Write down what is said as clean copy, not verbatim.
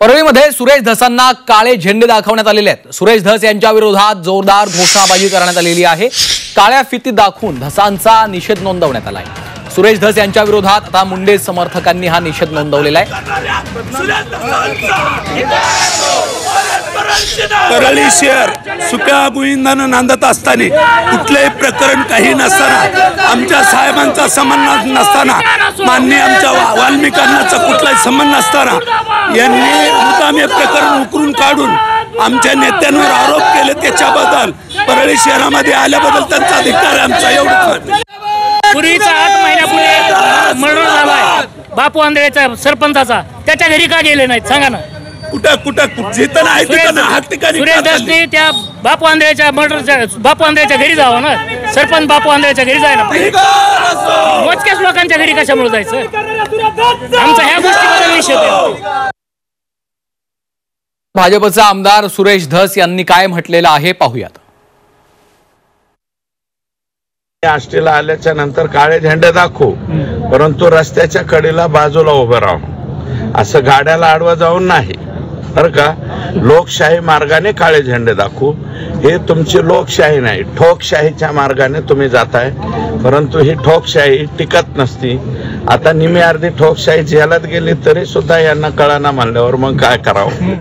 परळीमध्ये सुरेश धसांना काळे झेंडे दाखवण्यात आलेले आहेत। सुरेश धस यांच्या विरोधात जोरदार घोषणाबाजी करण्यात आलेली आहे। काळ्या फिती दाखवून धसांचा निषेध नोंदवण्यात आला आहे। सुरेश धस यांच्या विरोधात आता मुंडे समर्थकांनी हा निषेध नोंदवलेला आहे। परळी शहर सुक्या भुईंदानं नांदत असताना कुठलेही प्रकरण काही नसताना आमच्या साहेबांचा संबंध नसताना माननीय आमच्या वाल्मिकांचा कुठलाही संबंध नसताना यांनी मुद्दाम हे प्रकरण उकरून काढून आमच्या नेत्यांवर आरोप केले। त्याच्याबद्दल परळी शहरामध्ये आल्याबद्दल त्यांचा अधिकार आमचा एवढं। पूर्वीचा 8 महिन्यापूर्वी मर्डर झालाय बापू आंधळेचा सरपंचाचा, त्याच्या घरी का गेले नाहीत सांगा ना? कुठं जिथं नाही तिथं हात ठिकाणी सुरेश धसने त्या बापू आंधळेच्या घरी जावं ना। सरपंच बापू आंधळेच्या घरी जाय ना, मोजक्याच लोकांच्या घरी कशामुळे जायचं? आमचा ह्या गोष्टीबद्दल निषेध आहे। भाजपचे आमदार सुरेश धस यांनी काय म्हटलेलं आहे पाहूयात। आष्टीला आल्याच्या नंतर काळे झेंडे दाखवू, परंतु रस्त्याच्या कडेला बाजूला उभं राहून असं गाड्याला आडवा जाऊन नाही बरं का। लोकशाही मार्गाने काळे झेंडे दाखवू, हे तुमची लोकशाही नाही, ठोकशाहीच्या मार्गाने तुम्ही जाताय। परंतु ही ठोकशाही टिकत नसती। आता निम्मी अर्धी ठोकशाही जेलात गेली तरी सुद्धा यांना कळना म्हणल्यावर मग काय करावं।